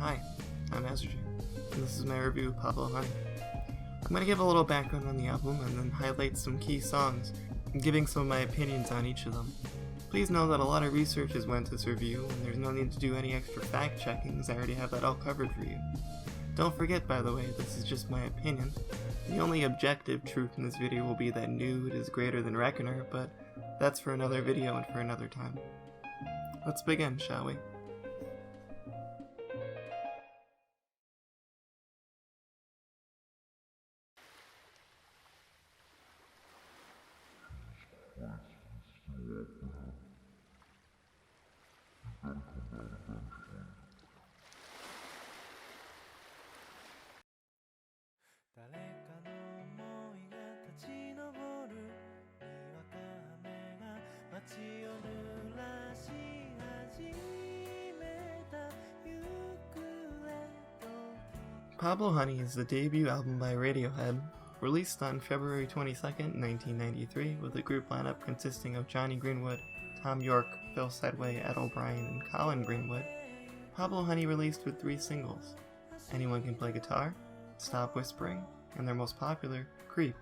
Hi, I'm Estrogen, and this is my review of Pablo Honey. I'm going to give a little background on the album and then highlight some key songs, giving some of my opinions on each of them. Please know that a lot of research has went into this review, and there's no need to do any extra fact checking as I already have that all covered for you. Don't forget, by the way, this is just my opinion. The only objective truth in this video will be that Nude is greater than Reckoner, but that's for another video and for another time. Let's begin, shall we? Pablo Honey is the debut album by Radiohead, released on February 22nd, 1993, with a group lineup consisting of Jonny Greenwood, Thom Yorke, Phil Sedway, Ed O'Brien, and Colin Greenwood. Pablo Honey released with 3 singles: Anyone Can Play Guitar, Stop Whispering, and their most popular, Creep.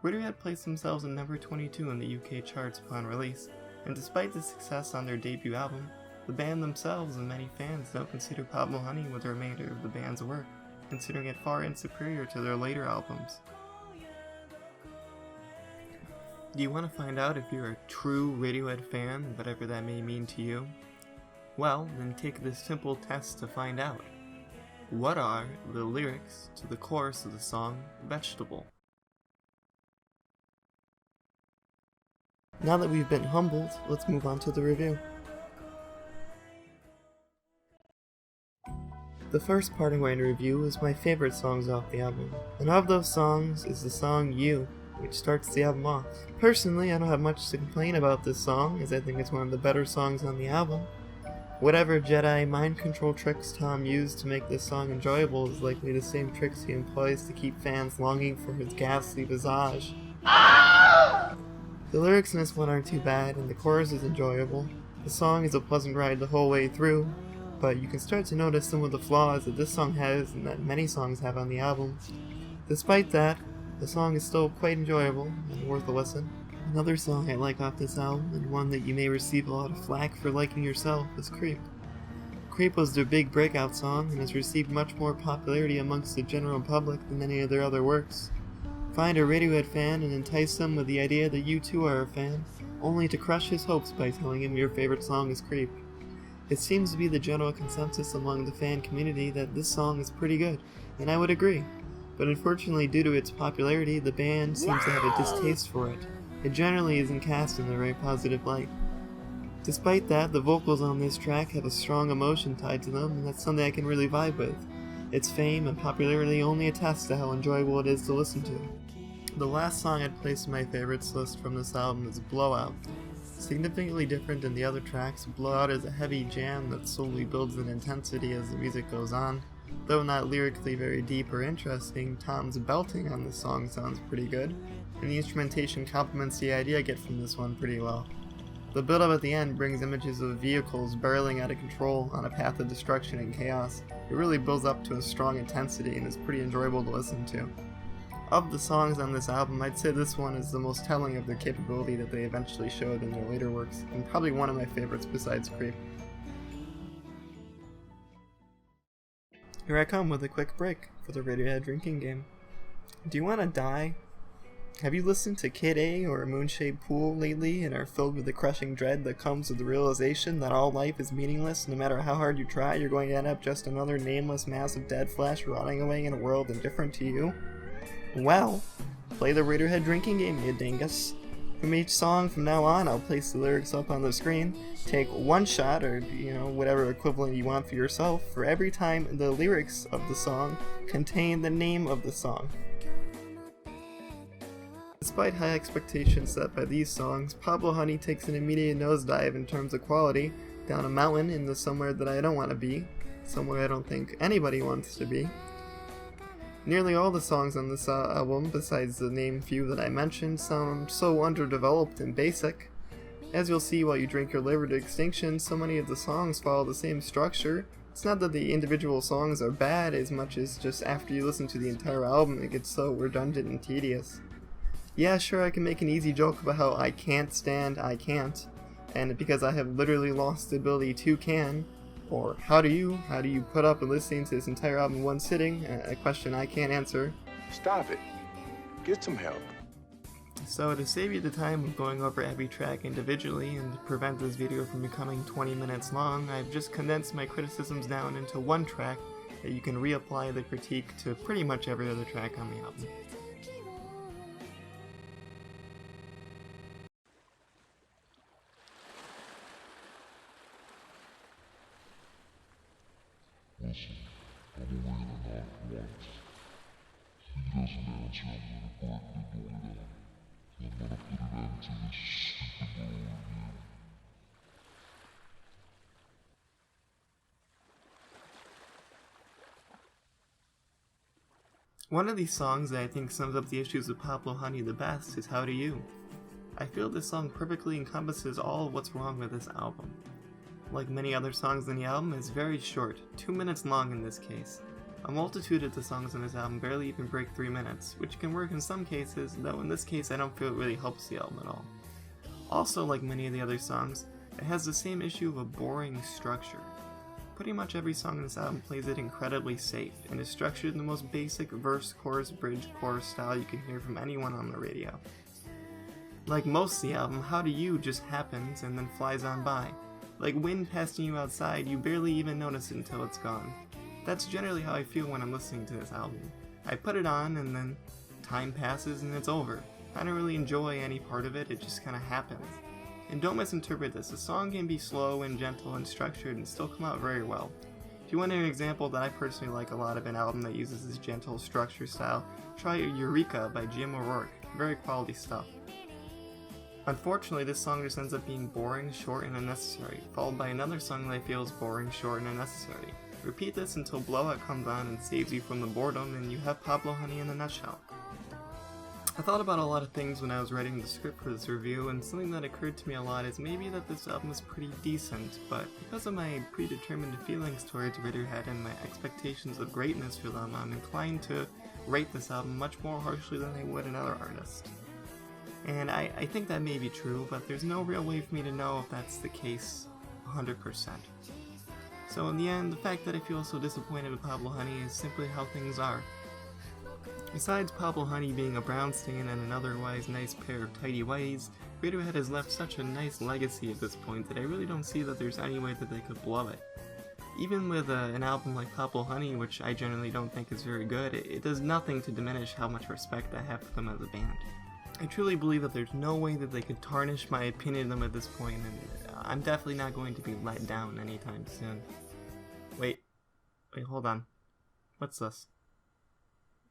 Radiohead placed themselves at number 22 in the UK charts upon release, and despite the success on their debut album, the band themselves and many fans don't consider Pablo Honey with the remainder of the band's work, considering it far inferior to their later albums. Do you want to find out if you're a true Radiohead fan, whatever that may mean to you? Well, then take this simple test to find out. What are the lyrics to the chorus of the song Vegetable? Now that we've been humbled, let's move on to the review. The first part I'm going to review is my favorite songs off the album, and of those songs is the song You, which starts the album off. Personally, I don't have much to complain about this song, as I think it's one of the better songs on the album. Whatever Jedi mind control tricks Tom used to make this song enjoyable is likely the same tricks he employs to keep fans longing for his ghastly visage. The lyrics in this one aren't too bad, and the chorus is enjoyable. The song is a pleasant ride the whole way through, but you can start to notice some of the flaws that this song has and that many songs have on the album. Despite that, the song is still quite enjoyable and worth a listen. Another song I like off this album, and one that you may receive a lot of flack for liking yourself, is Creep. Creep was their big breakout song and has received much more popularity amongst the general public than any of their other works. Find a Radiohead fan and entice them with the idea that you too are a fan, only to crush his hopes by telling him your favorite song is Creep. It seems to be the general consensus among the fan community that this song is pretty good, and I would agree. But unfortunately, due to its popularity, the band seems to have a distaste for it. It generally isn't cast in a very positive light. Despite that, the vocals on this track have a strong emotion tied to them, and that's something I can really vibe with. Its fame and popularity only attest to how enjoyable it is to listen to. The last song I'd place in my favorites list from this album is Blowout. Significantly different than the other tracks, Blowout is a heavy jam that slowly builds in intensity as the music goes on. Though not lyrically very deep or interesting, Tom's belting on this song sounds pretty good, and the instrumentation complements the idea I get from this one pretty well. The build-up at the end brings images of vehicles barreling out of control on a path of destruction and chaos. It really builds up to a strong intensity and is pretty enjoyable to listen to. Of the songs on this album, I'd say this one is the most telling of their capability that they eventually showed in their later works, and probably one of my favorites besides Creep. Here I come with a quick break for the Radiohead drinking game. Do you want to die? Have you listened to Kid A or Moonshade Pool lately and are filled with the crushing dread that comes with the realization that all life is meaningless? No matter how hard you try, you're going to end up just another nameless mass of dead flesh rotting away in a world indifferent to you? Well, play the Radiohead drinking game, you dingus. From each song from now on, I'll place the lyrics up on the screen. Take one shot, or whatever equivalent you want for yourself, for every time the lyrics of the song contain the name of the song. Despite high expectations set by these songs, Pablo Honey takes an immediate nosedive in terms of quality, down a mountain into somewhere that I don't want to be, somewhere I don't think anybody wants to be. Nearly all the songs on this album, besides the named few that I mentioned, sound so underdeveloped and basic. As you'll see while you drink your liver to extinction, so many of the songs follow the same structure. It's not that the individual songs are bad as much as just after you listen to the entire album it gets so redundant and tedious. Yeah, sure, I can make an easy joke about how I can't stand I Can't, and because I have literally lost the ability to can, or how do you put up with listening to this entire album in one sitting, a question I can't answer. Stop it. Get some help. So to save you the time of going over every track individually and to prevent this video from becoming 20 minutes long, I've just condensed my criticisms down into one track that you can reapply the critique to pretty much every other track on the album. Listen, I'm away in a knock once. If he doesn't answer, I'm gonna break the door down. I'm gonna put an end to this stupid little review. One of these songs that I think sums up the issues of Pablo Honey the best is How Do You? I feel this song perfectly encompasses all of what's wrong with this album. Like many other songs in the album, it's very short, 2 minutes long in this case. A multitude of the songs on this album barely even break 3 minutes, which can work in some cases, though in this case I don't feel it really helps the album at all. Also, like many of the other songs, it has the same issue of a boring structure. Pretty much every song in this album plays it incredibly safe, and is structured in the most basic verse, chorus, bridge, chorus style you can hear from anyone on the radio. Like most of the album, How Do You just happens and then flies on by. Like wind passing you outside, you barely even notice it until it's gone. That's generally how I feel when I'm listening to this album. I put it on and then time passes and it's over. I don't really enjoy any part of it, it just kinda happens. And don't misinterpret this, a song can be slow and gentle and structured and still come out very well. If you want an example that I personally like a lot of an album that uses this gentle structure style, try Eureka by Jim O'Rourke, very quality stuff. Unfortunately, this song just ends up being boring, short, and unnecessary, followed by another song that I feel is boring, short, and unnecessary. Repeat this until Blowout comes on and saves you from the boredom, and you have Pablo Honey in a nutshell. I thought about a lot of things when I was writing the script for this review, and something that occurred to me a lot is maybe that this album is pretty decent, but because of my predetermined feelings towards Radiohead and my expectations of greatness for them, I'm inclined to rate this album much more harshly than I would another artist. And I think that may be true, but there's no real way for me to know if that's the case 100%. So in the end, the fact that I feel so disappointed with Pablo Honey is simply how things are. Besides Pablo Honey being a brown stain and an otherwise nice pair of tidy whities, Radiohead has left such a nice legacy at this point that I really don't see that there's any way that they could blow it. Even with an album like Pablo Honey, which I generally don't think is very good, it does nothing to diminish how much respect I have for them as a band. I truly believe that there's no way that they could tarnish my opinion of them at this point, and I'm definitely not going to be let down anytime soon. Wait, hold on. What's this?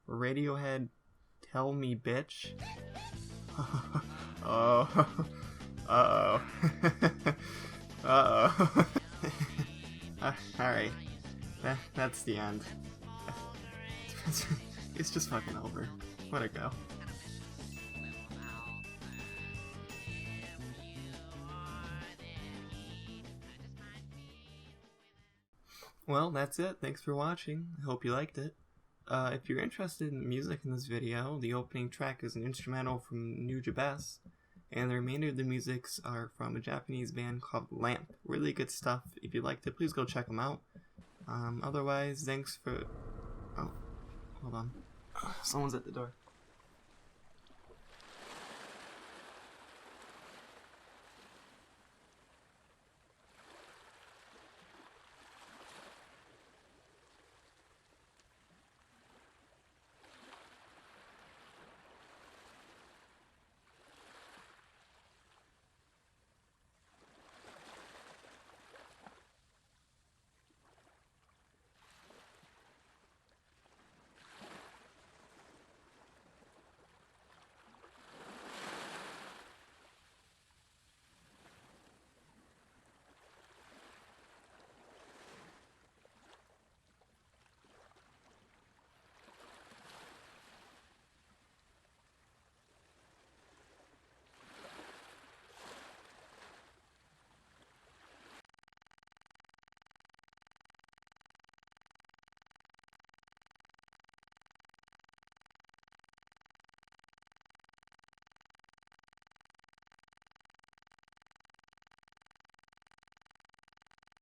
Radiohead, Tell Me Bitch? Uh-oh. Alright. That's the end. It's just fucking over. Let it go. Well, that's it. Thanks for watching. I hope you liked it. If you're interested in the music in this video, the opening track is an instrumental from New Jabez, and the remainder of the musics are from a Japanese band called Lamp. Really good stuff. If you liked it, please go check them out. Otherwise, thanks for... Oh, hold on. Someone's at the door.